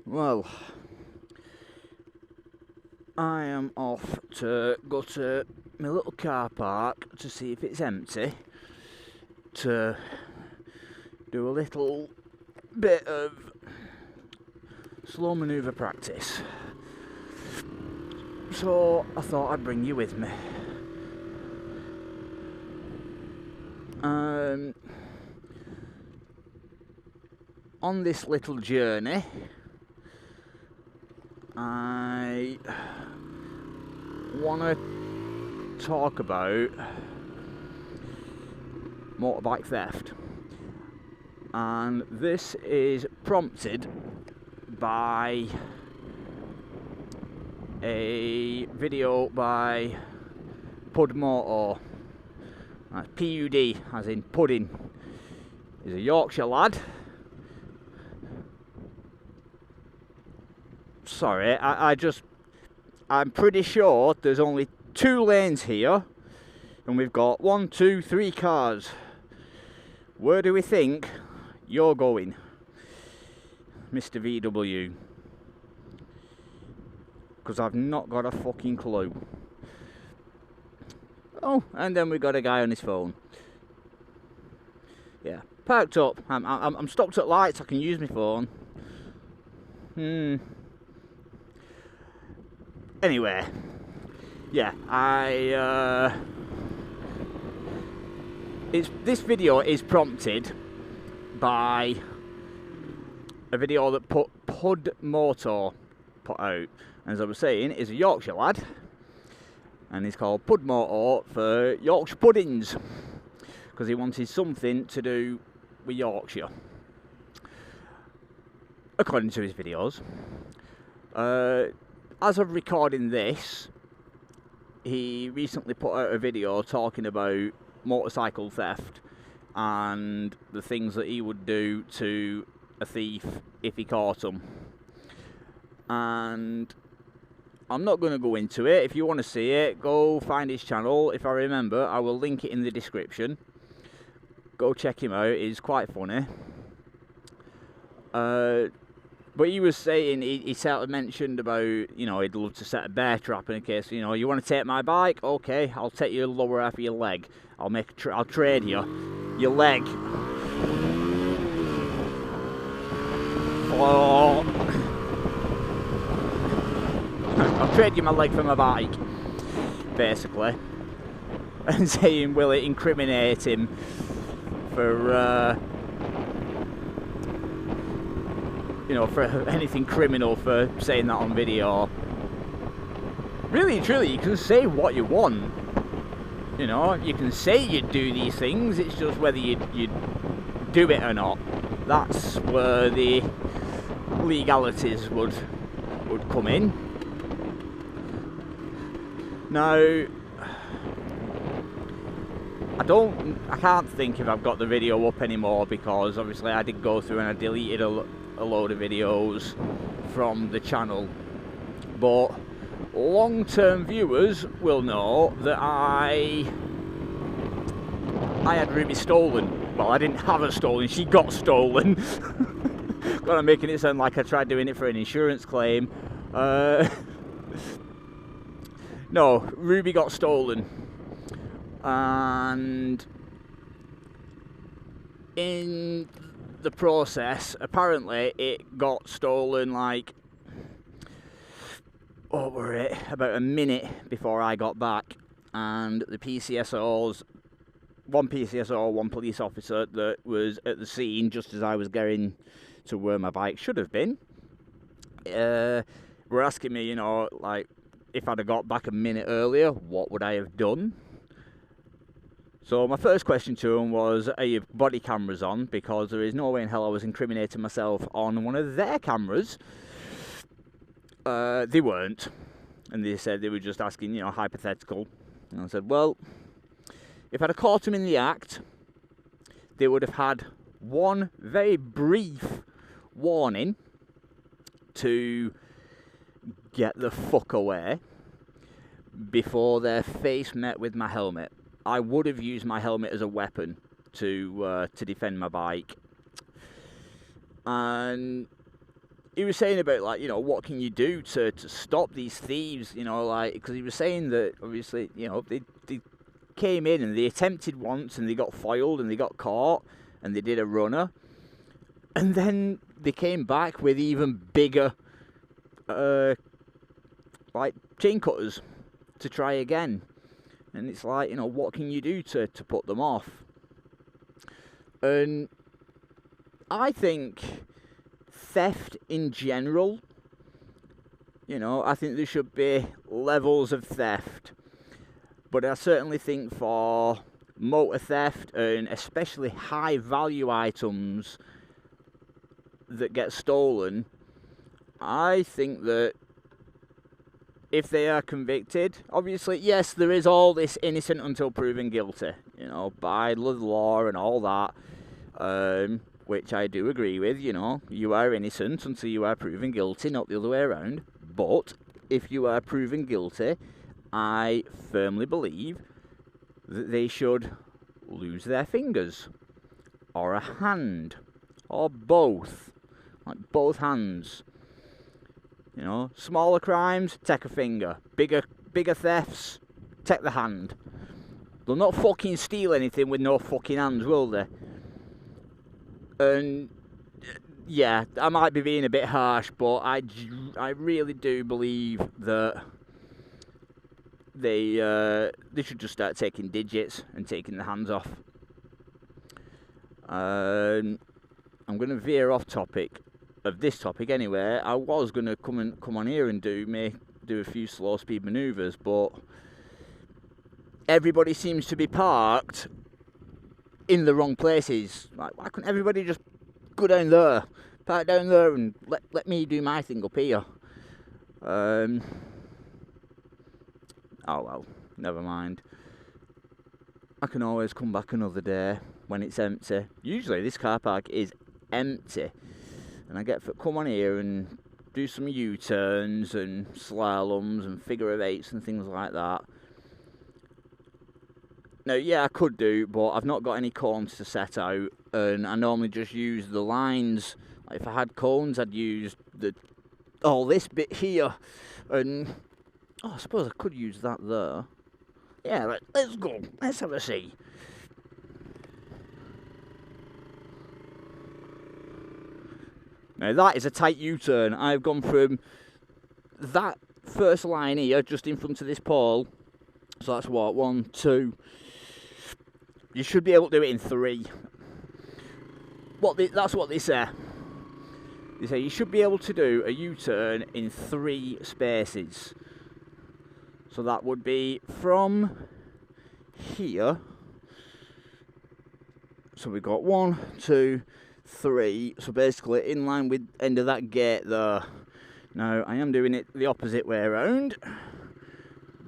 Well, I am off to go to my little car park to see if it's empty, to do a little bit of slow manoeuvre practice. So I thought I'd bring you with me. On this little journey, I want to talk about motorbike theft, and this is prompted by a video by Pudmoto. That's P-U-D, as in pudding. He's a Yorkshire lad. Sorry, I'm pretty sure there's only 2 lanes here, and we've got 1, 2, 3 cars. Where do we think you're going, Mr. VW? Because I've not got a fucking clue. Oh, and then we got a guy on his phone. Yeah, parked up. I'm stopped at lights. I can use my phone. Anyway, yeah, this video is prompted by a video that Pudmoto put out. As I was saying, he's a Yorkshire lad, and he's called Pudmoto for Yorkshire puddings, because he wanted something to do with Yorkshire, according to his videos. As of recording this, he recently put out a video talking about motorcycle theft and the things that he would do to a thief if he caught him. And I'm not going to go into it. If you want to see it, go find his channel. If I remember, I will link it in the description. Go check him out. He's quite funny. But he was saying, he sort of mentioned about, you know, he'd love to set a bear trap in case, you know, you want to take my bike? Okay, I'll take your lower half of your leg. I'll trade you your leg. Oh. I'll trade you my leg for my bike, basically. And saying, will it incriminate him for, you know, for anything criminal for saying that on video. Really and truly, you can say what you want. You know, you can say you do these things, it's just whether you do it or not. That's where the legalities would come in. Now, I can't think if I've got the video up anymore, because obviously I did go through and I deleted a load of videos from the channel, but long-term viewers will know that I had Ruby stolen. Well, I didn't have her stolen, she got stolen. God, I'm making it sound like I tried doing it for an insurance claim. No, Ruby got stolen, and in the process, apparently it got stolen like, what were it, about a minute before I got back, and the PCSOs, one PCSO, one police officer that was at the scene just as I was getting to where my bike should have been, were asking me, you know, like, if I'd have got back a minute earlier, what would I have done? So my first question to him was, are your body cameras on? Because there is no way in hell I was incriminating myself on one of their cameras. They weren't. And they said they were just asking, you know, hypothetical. And I said, well, if I'd have caught him in the act, they would have had one very brief warning to get the fuck away before their face met with my helmet. I would have used my helmet as a weapon to defend my bike. And he was saying about, like, you know, what can you do to stop these thieves, you know, like, because he was saying that, obviously, you know, they came in and they attempted once and they got foiled and they got caught and they did a runner. And then they came back with even bigger, like, chain cutters to try again. And it's like, you know, what can you do to put them off? And I think theft in general, you know, I think there should be levels of theft. But I certainly think for motor theft, and especially high value items that get stolen, I think that if they are convicted, obviously, yes, there is all this innocent until proven guilty, you know, by the law and all that, which I do agree with, you know, you are innocent until you are proven guilty, not the other way around. But if you are proven guilty, I firmly believe that they should lose their fingers, or a hand, or both, like both hands. You know, smaller crimes, take a finger. Bigger thefts, take the hand. They'll not fucking steal anything with no fucking hands, will they? And yeah, I might be being a bit harsh, but I really do believe that they should just start taking digits and taking the hands off. I'm going to veer off topic of this topic anyway. I was going to come on here and do a few slow speed manoeuvres, but everybody seems to be parked in the wrong places. Like, why couldn't everybody just go down there, park down there, and let me do my thing up here? Oh well, never mind. I can always come back another day when it's empty. Usually this car park is empty, and I get to come on here and do some U-turns and slaloms and figure of eights and things like that. Now, yeah, I could do, but I've not got any cones to set out, and I normally just use the lines. Like, if I had cones, I'd use all this bit here, and oh, I suppose I could use that there. Yeah, let's go. Let's have a see. Now that is a tight U-turn. I've gone from that first line here, just in front of this pole. So that's what, 1, 2. You should be able to do it in 3. That's what they say. They say you should be able to do a U-turn in 3 spaces. So that would be from here. So we've got 1, 2, 3. So basically in line with end of that gate there. Now I am doing it the opposite way around,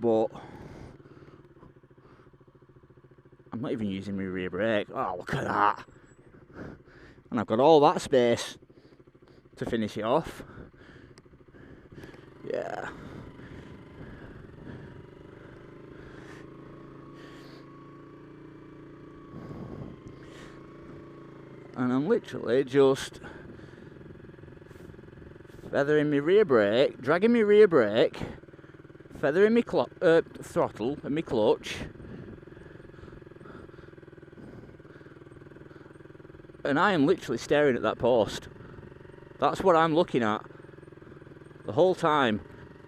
but I'm not even using my rear brake. Oh, look at that. And I've got all that space to finish it off. Yeah. And I'm literally just feathering my rear brake, dragging my rear brake, feathering my throttle and my clutch, and I am literally staring at that post. That's what I'm looking at the whole time.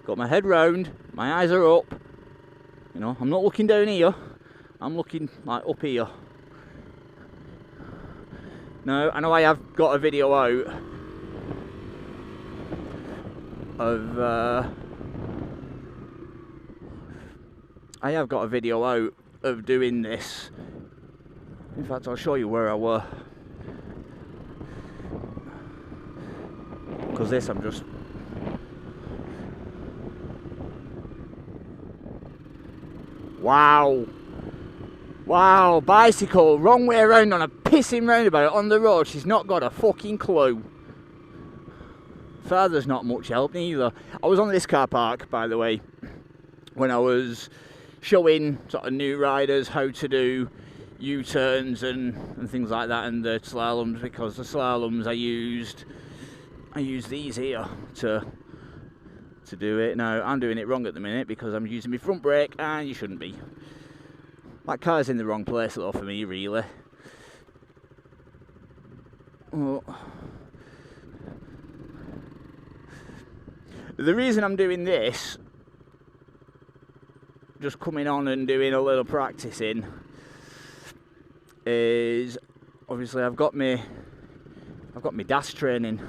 Got my head round, my eyes are up. You know, I'm not looking down here, I'm looking like up here. Now, I know I have got a video out of doing this. In fact, I'll show you where I were. Because this, I'm just... Wow! Wow, bicycle, wrong way around on a pissing roundabout on the road. She's not got a fucking clue. Father's not much help neither. I was on this car park, by the way, when I was showing sort of new riders how to do U-turns and things like that, and the slaloms, because the slaloms I used I use these here to do it. Now, I'm doing it wrong at the minute because I'm using my front brake, and you shouldn't be. That car's in the wrong place though for me, really. Oh. The reason I'm doing this, just coming on and doing a little practicing, is obviously I've got my DAS training.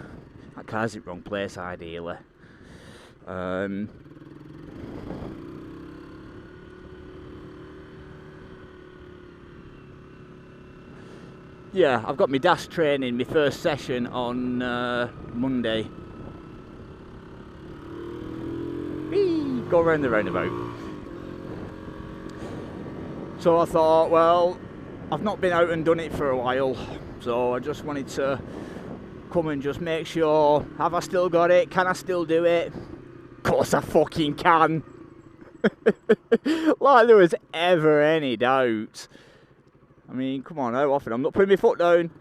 That car's in the wrong place, ideally. Yeah, I've got my DAS training, my first session on Monday. Whee! Go around the roundabout. So I thought, well, I've not been out and done it for a while, so I just wanted to come and just make sure, have I still got it? Can I still do it? Of course I fucking can. Like there was ever any doubt. I mean, come on, how often? I'm not putting my foot down.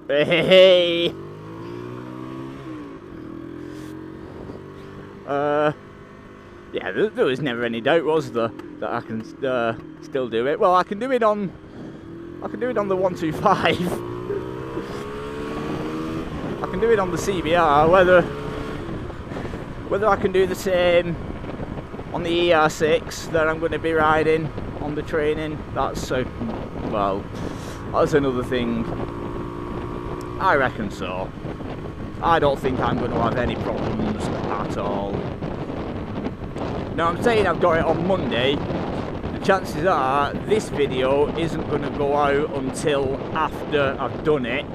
Hey! Yeah, there was never any doubt, was there, that I can still do it. Well, I can do it on the 125. I can do it on the CBR. Whether I can do the same on the ER6 that I'm going to be riding on the training, that's another thing. I reckon so. I don't think I'm going to have any problems at all. Now, I'm saying I've got it on Monday. The chances are this video isn't going to go out until after I've done it,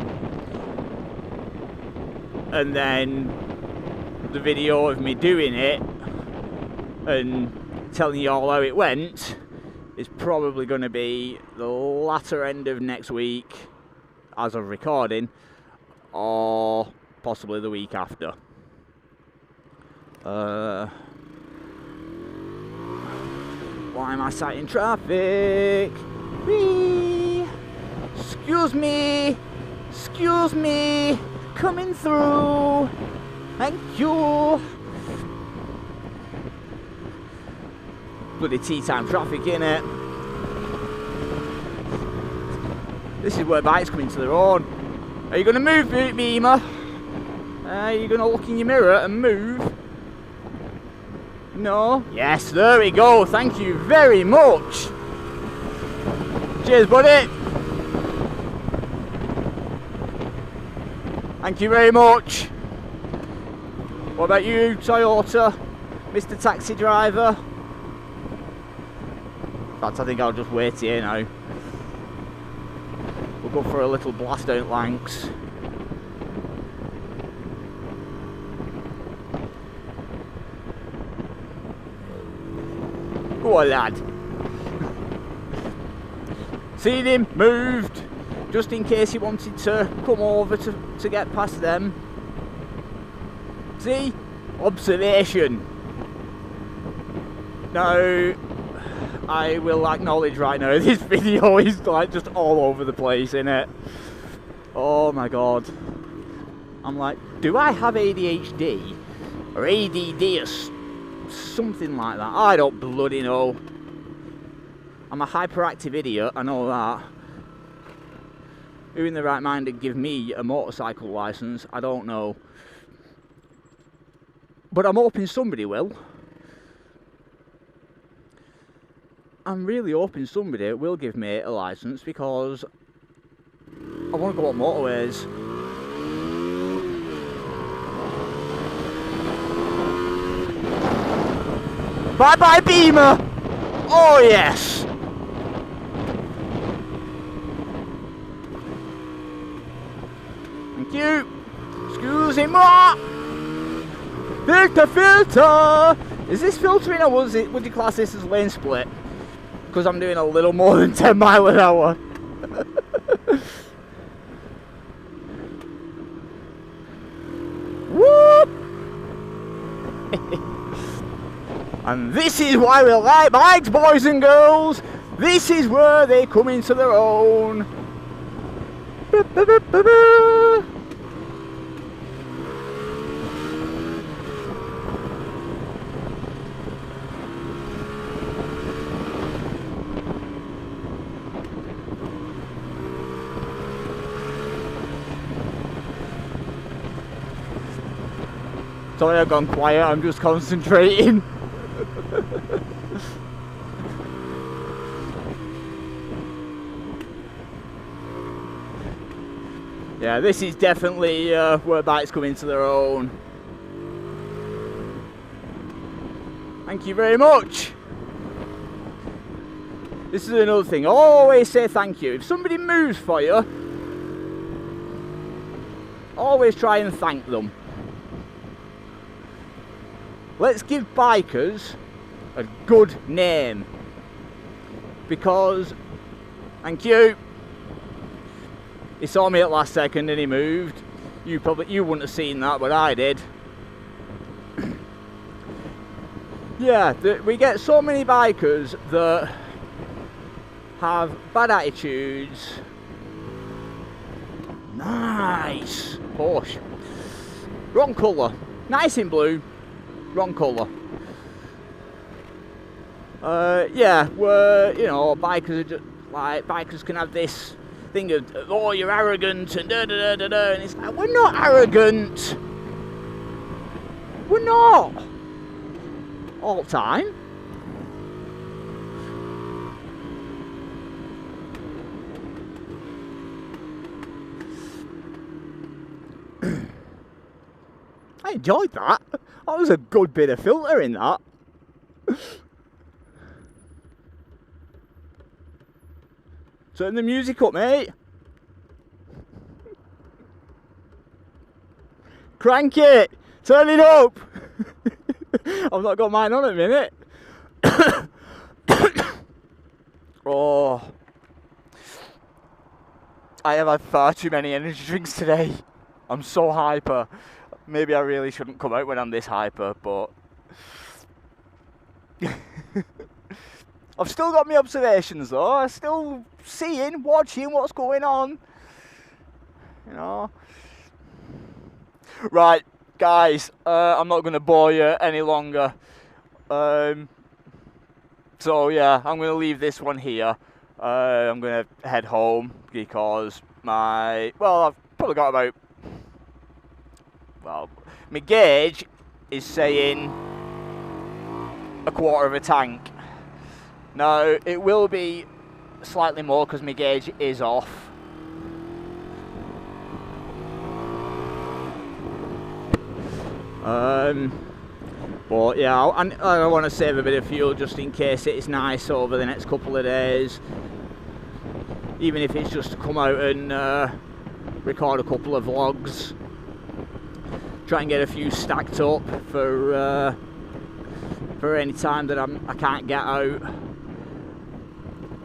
and then the video of me doing it and telling you all how it went is probably going to be the latter end of next week as of recording, or possibly the week after. Why am I sat in traffic? Whee! Excuse me, coming through. Thank you. Bloody tea time traffic, innit? This is where bikes come into their own. Are you going to move, Beamer? Are you going to look in your mirror and move? No? Yes, there we go. Thank you very much. Cheers, buddy. Thank you very much. What about you, Toyota, Mr. Taxi Driver? In fact, I think I'll just wait here now. We'll go for a little blast out Lancs. Go on, lad. Seen him, moved, just in case he wanted to come over to get past them. See? Observation. Now, I will acknowledge right now, this video is like just all over the place, innit? Oh my god. I'm like, do I have ADHD? Or ADD or something like that? I don't bloody know. I'm a hyperactive idiot, I know that. Who in the right mind would give me a motorcycle licence? I don't know. But I'm hoping somebody will. I'm really hoping somebody will give me a licence, because I want to go on motorways. Bye bye, Beamer! Oh yes! Thank you! Excuse-moi! Filter! Is this filtering, or would you class this as lane split? Because I'm doing a little more than 10 miles an hour. Whoop! And this is why we like bikes, boys and girls. This is where they come into their own. Sorry I've gone quiet, I'm just concentrating. Yeah, this is definitely where bikes come into their own. Thank you very much. This is another thing, always say thank you. If somebody moves for you, always try and thank them. Let's give bikers a good name. Because, thank you. He saw me at last second and he moved. You wouldn't have seen that, but I did. Yeah, we get so many bikers that have bad attitudes. Nice Porsche. Wrong colour. Nice in blue. Wrong colour. Yeah, where, you know, bikers are just like, bikers can have this thing of, oh, you're arrogant and da da da da da, and it's like, we're not arrogant. We're not. All the time. I enjoyed that. That was a good bit of filter in that. Turn the music up, mate. Crank it. Turn it up. I've not got mine on at the minute. Oh, I have had far too many energy drinks today. I'm so hyper. Maybe I really shouldn't come out when I'm this hyper, but I've still got my observations though. I'm still seeing, watching what's going on. You know. Right, guys, I'm not going to bore you any longer. So yeah, I'm going to leave this one here. I'm going to head home because I've probably got about, my gauge is saying a quarter of a tank. Now, it will be slightly more because my gauge is off. But yeah, I want to save a bit of fuel just in case it is nice over the next couple of days. Even if it's just to come out and record a couple of vlogs. Try and get a few stacked up for any time that I can't get out.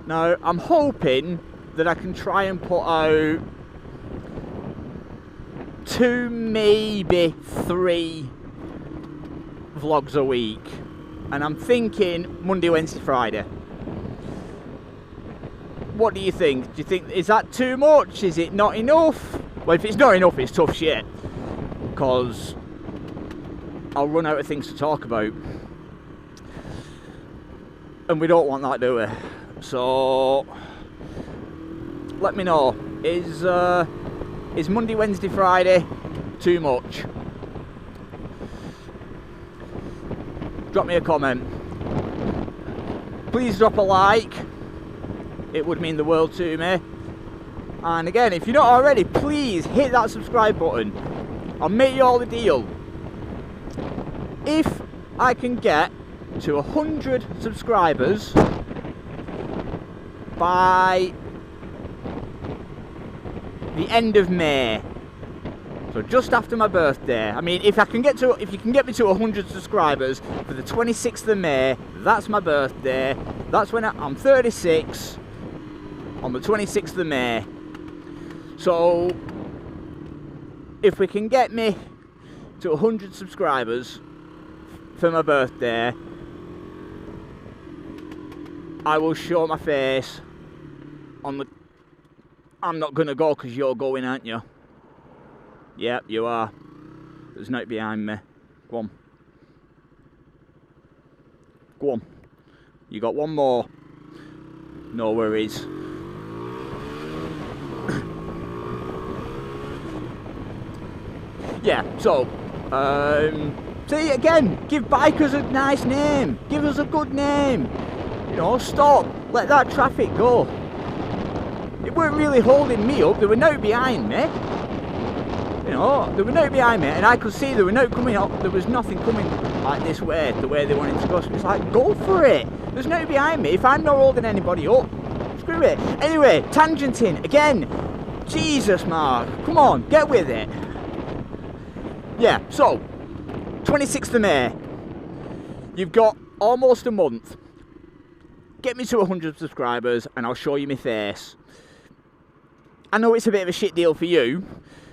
Now, I'm hoping that I can try and put out 2, maybe 3 vlogs a week, and I'm thinking Monday, Wednesday, Friday. What do you think? Do you think, is that too much? Is it not enough? Well, if it's not enough, it's tough shit, because I'll run out of things to talk about, and we don't want that, do we? So let me know, is Monday, Wednesday, Friday too much? Drop me a comment. Please drop a like. It would mean the world to me. And again, if you're not already, please hit that subscribe button. I'll make you all the deal. If I can get to 100 subscribers by the end of May, so just after my birthday. I mean, if you can get me to 100 subscribers for the 26th of May, that's my birthday. That's when I'm 36 on the 26th of May. So if we can get me to 100 subscribers for my birthday, I will show my face on the... I'm not going to go because you're going, aren't you? Yep, you are. There's nothing behind me. Go on. Go on. You got one more. No worries. Yeah, so See, again, give bikers a nice name. Give us a good name. You know, stop. Let that traffic go. It weren't really holding me up. There were no behind me. You know, there were no behind me, and I could see there were no coming up. There was nothing coming like this way, the way they wanted to go. So it's like, go for it. There's no behind me. If I'm not holding anybody up, screw it. Anyway, tangenting again. Jesus, Mark. Come on, get with it. Yeah, so 26th of May. You've got almost a month. Get me to 100 subscribers, and I'll show you my face. I know it's a bit of a shit deal for you,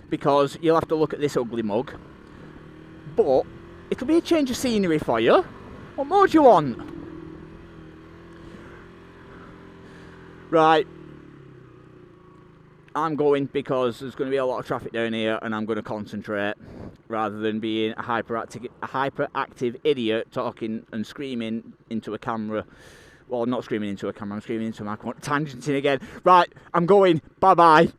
because you'll have to look at this ugly mug, but it'll be a change of scenery for you. What more do you want? Right, I'm going because there's going to be a lot of traffic down here, and I'm going to concentrate rather than being a hyperactive idiot talking and screaming into a camera. Well, not screaming into a camera, I'm screaming into a microphone. Tangenting again. Right, I'm going. Bye bye.